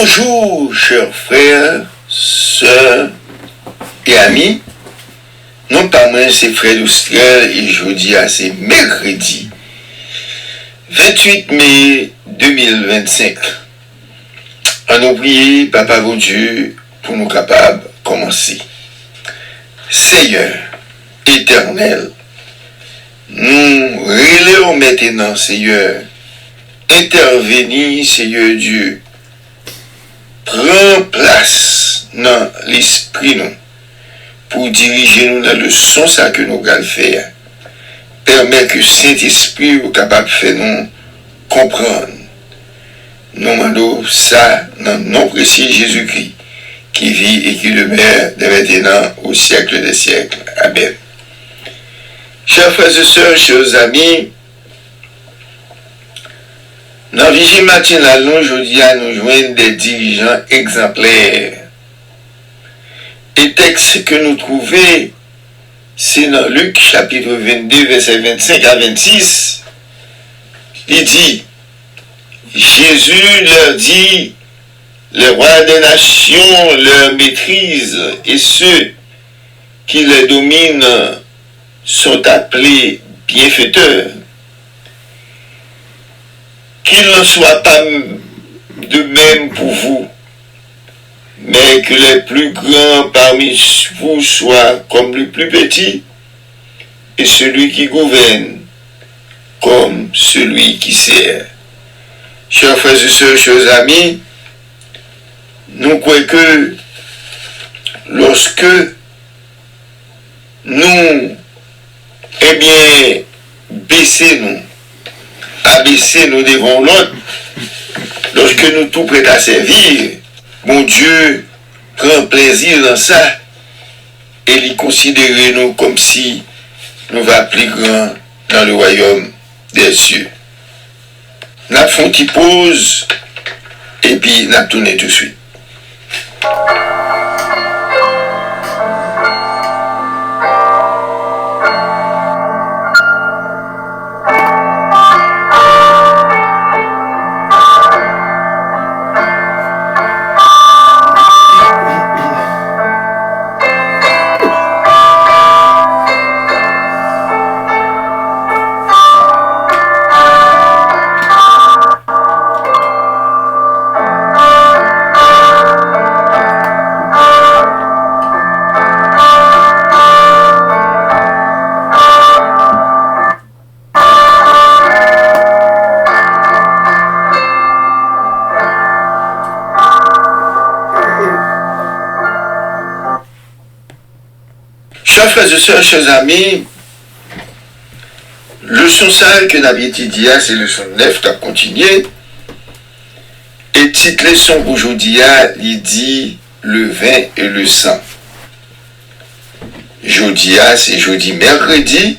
Bonjour, chers frères, sœurs et amis. Non pas moi, c'est frère Loustrel et jeudi, c'est mercredi 28 mai 2025. On nous prie, Papa bon Dieu, pour nous capables de commencer. Seigneur éternel, nous relèvons maintenant, Seigneur, intervenir, Seigneur Dieu. Prends place dans l'esprit nous pour diriger nous dans le son ça que nous allons faire. Permet que Saint-Esprit soit capable de faire nous comprendre. Nous demandons ça dans le nom précieux Jésus-Christ qui vit et qui demeure de maintenant au siècle des siècles. Amen. Chers frères et sœurs, chers amis, dans la vigile matinale, nous, aujourd'hui, nous joignons des dirigeants exemplaires. Et texte que nous trouvons, c'est dans Luc, chapitre 22, verset 25 à 26. Il dit, Jésus leur dit, les rois des nations leur maîtrisent et ceux qui les dominent sont appelés bienfaiteurs. Qu'il ne soit pas de même pour vous, mais que les plus grands parmi vous soient comme le plus petit, et celui qui gouverne comme celui qui sert. Chers frères et sœurs, chers amis, nous croyons que lorsque nous, baissons-nous, abaisser nous devant l'autre, lorsque nous tout prêts à servir, mon Dieu prend plaisir dans ça et il considère nous comme si nous va plus grand dans le royaume des cieux. Nous faisons une petite pause et puis nous tournons tout de suite. Chers frères et sœurs, chers amis, le son ça que nous avons étudié, c'est le son 9 qui a continué. Et titre leçon aujourd'hui, il dit le vin et le sang. Jeudi, c'est jeudi mercredi,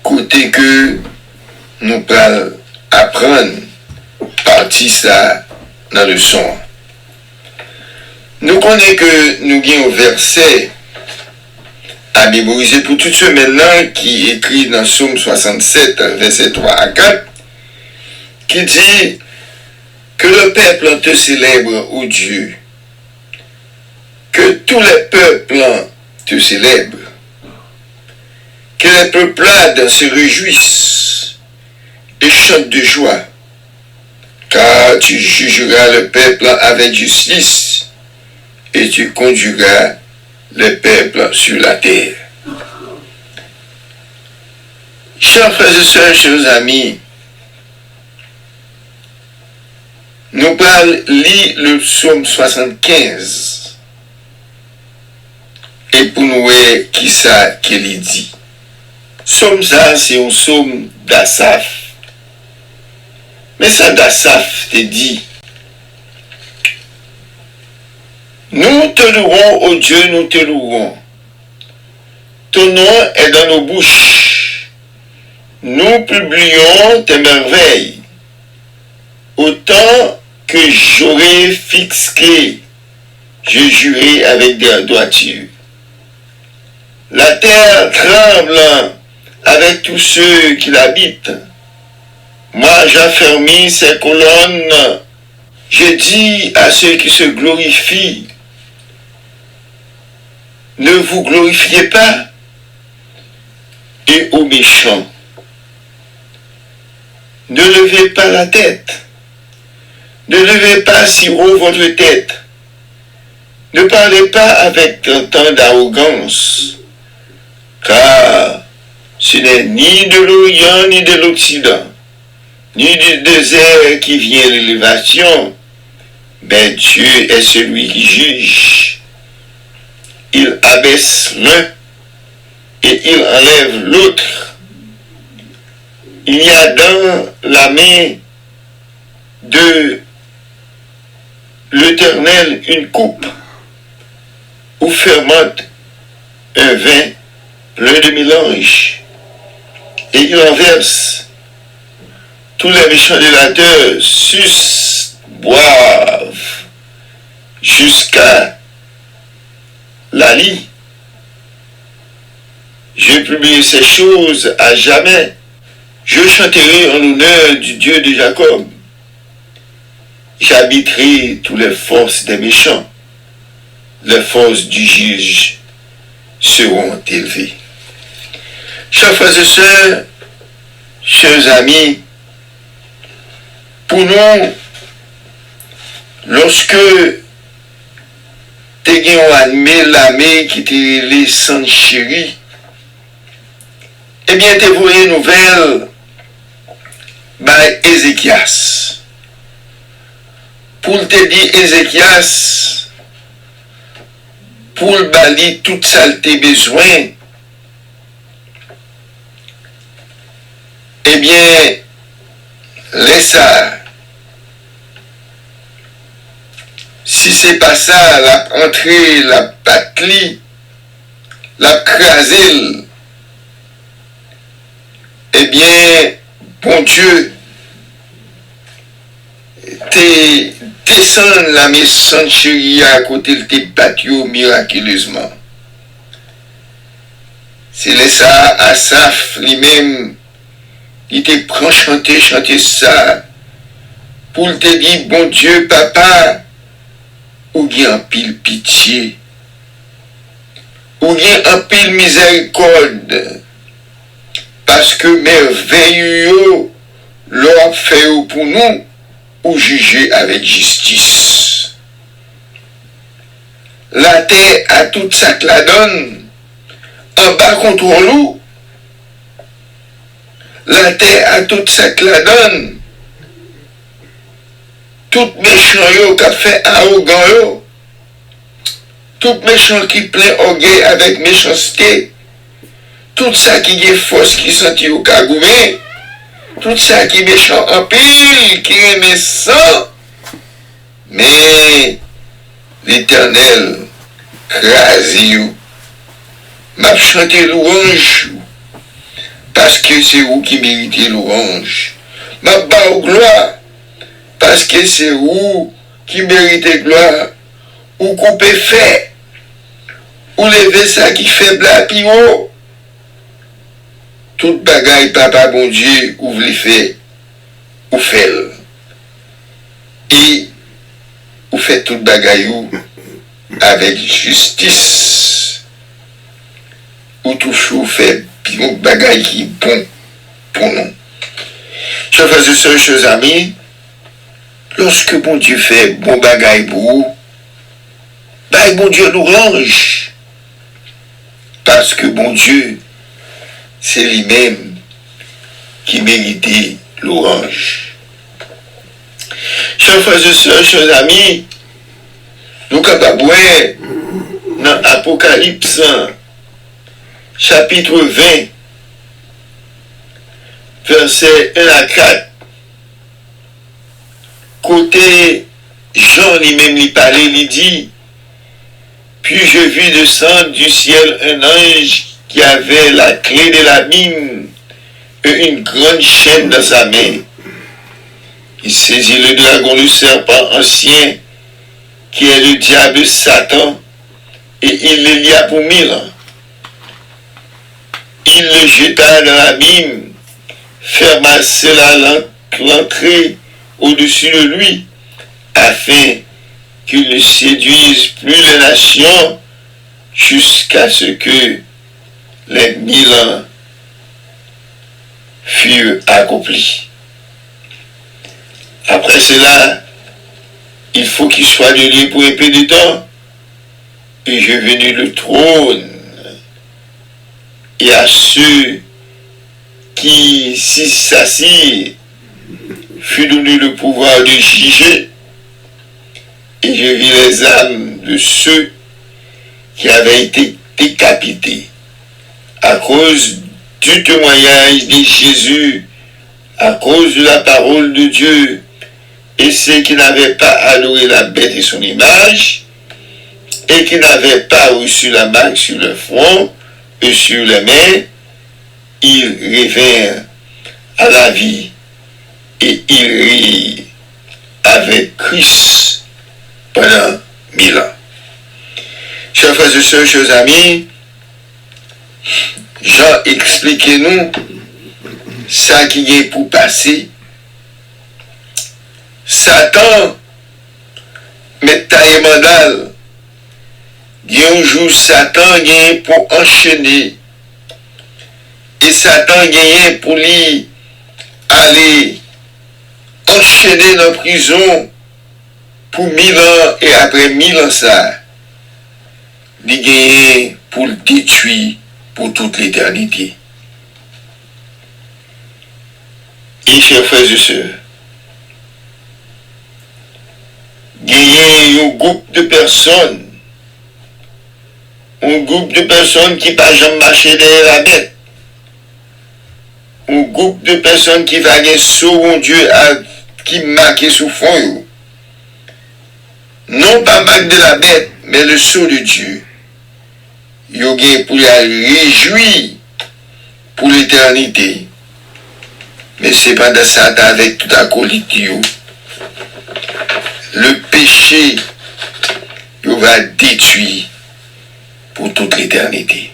côté que nous allons apprendre partie ça dans le son. Nous connaissons que nous avons un verset à mémoriser pour toute semaine-là qui est écrit dans Psaume 67, verset 3 à 4, qui dit que le peuple te célèbre, ô Dieu, que tous les peuples te célèbrent, que les peuplades se réjouissent et chantent de joie, car tu jugeras le peuple avec justice et tu conduiras les peuples sur la terre. Chers frères et sœurs, chers amis, nous allons lire le psaume 75 et pour nous voir qui ça qu'il dit. Psaume ça, c'est un psaume d'Asaph. Mais ça d'Asaph te dit, nous te louerons, ô Dieu, nous te louerons. Ton nom est dans nos bouches. Nous publions tes merveilles. Autant que j'aurai fixé, je jurai avec des droitures. La terre tremble avec tous ceux qui l'habitent. Moi, j'affermis ses colonnes Je dis à ceux qui se glorifient, ne vous glorifiez pas, et aux méchants, ne levez pas la tête, ne levez pas si haut votre tête, ne parlez pas avec tant d'arrogance, car ce n'est ni de l'Orient ni de l'Occident, ni du désert qui vient l'élévation, mais Dieu est celui qui juge. Il abaisse l'un et il enlève l'autre. Il y a dans la main de l'Éternel une coupe où fermente un vin plein de mélange, et il en verse. Tous les méchants de la terre sucent, boivent, jusqu'à la lie. Je publie ces choses à jamais. Je chanterai en l'honneur du Dieu de Jacob. J'habiterai toutes les forces des méchants. Les forces du juge seront élevées. Chers frères et sœurs, chers amis, pour nous, lorsque tu as admis l'armée qui était les sans chéri, eh bien, tu as vu une nouvelle par Ézéchias. Pour te dire Ézéchias, pour le bali tout ça tes besoins, eh bien, laisse ça. Si c'est pas ça, la entrée, la patlie, la craselle, eh bien, bon Dieu, descend la maison chérie à côté de tes patio miraculeusement. C'est là ça, Asaph lui-même, il te prend chanter ça, pour te dire, bon Dieu, papa, ou bien un pile pitié, ou bien un pile miséricorde, parce que merveilleux l'ont fait pour nous, ou juger avec justice. La terre a tout ça que la donne, en bas contre nous. La terre a tout ça que la donne. Tout méchant yo qui a fait arrogant yo. Tout méchant qui plein orgueil avec méchanceté. Tout ça qui est force qui sentit au cagoumé. Tout ça qui est méchant en pile, qui est méchant. Mais l'Éternel crasi you. M'a chanté louange parce que c'est vous qui méritez louange. M'a bas au gloire parce que c'est vous qui méritez gloire. Ou couper fait. Ou lever ça qui fait bla pi haut. Toute bagaille, papa, bon Dieu, ou vous les fait, ou fait. Et, ou fait toute bagaille avec justice. Ou toujours fait une bagaille qui est bon pour nous. Chers frères et sœurs, chers amis, lorsque bon Dieu fait bon bagaille pour vous, bah, bon Dieu nous range. Parce que bon Dieu, c'est lui-même qui méritait l'orange. Chers frères et sœurs, chers amis, nous capables dans Apocalypse chapitre 20, verset 1 à 4, côté Jean lui-même lui parlait, il dit, puis je vis descendre du ciel un ange qui avait la clé de l'abîme et une grande chaîne dans sa main. Il saisit le dragon, le serpent ancien, qui est le diable Satan, et il le lia pour 1000 ans. Il le jeta dans l'abîme, ferma cela l'entrée au-dessus de lui, afin qu'il ne séduise plus les nations jusqu'à ce que les 1000 ans furent accomplis. Après cela, il faut qu'il soit donné pour un peu de temps, et je venu le trône, et à ceux qui s'y s'assirent fut donné le pouvoir de juger, et je vis les âmes de ceux qui avaient été décapités à cause du témoignage de Jésus, à cause de la parole de Dieu, et ceux qui n'avaient pas adoré la bête et son image, et qui n'avaient pas reçu la marque sur le front et sur les mains, ils revinrent à la vie et ils rirent avec Christ pendant 1000 ans. Chers frères et sœurs, chers amis, Jean expliquez-nous ça qui est pour passer. Satan met taille mandal. Il y a un jour Satan gagne pour enchaîner. Et Satan gagne pour lui aller enchaîner dans la prison pour 1000 ans et après 1000 ans ça. Il gagne pour le détruire pour toute l'éternité. Et chers frères et sœurs, il y a un groupe de personnes qui ne va jamais marcher derrière la bête. Un groupe de personnes qui va gagner sur Dieu qui marque sous fond. Non pas marque de la bête, mais le sceau de Dieu. Il y a pour la réjouir pour l'éternité. Mais c'est pendant Satan avec tout acolyte. Le péché il va détruire pour toute l'éternité.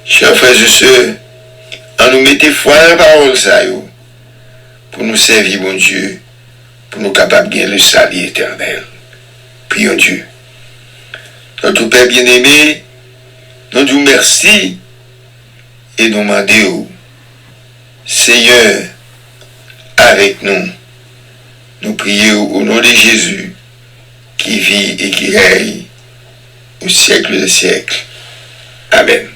Chers frères et sœurs, on nous mette foi dans la parole ça, pour nous servir bon Dieu, pour nous capables de gagner le salut éternel. Prions Dieu. Notre Père bien-aimé, nous disons merci et nous demandons, Seigneur, avec nous, nous prions au nom de Jésus, qui vit et qui règne au siècle des siècles. Amen.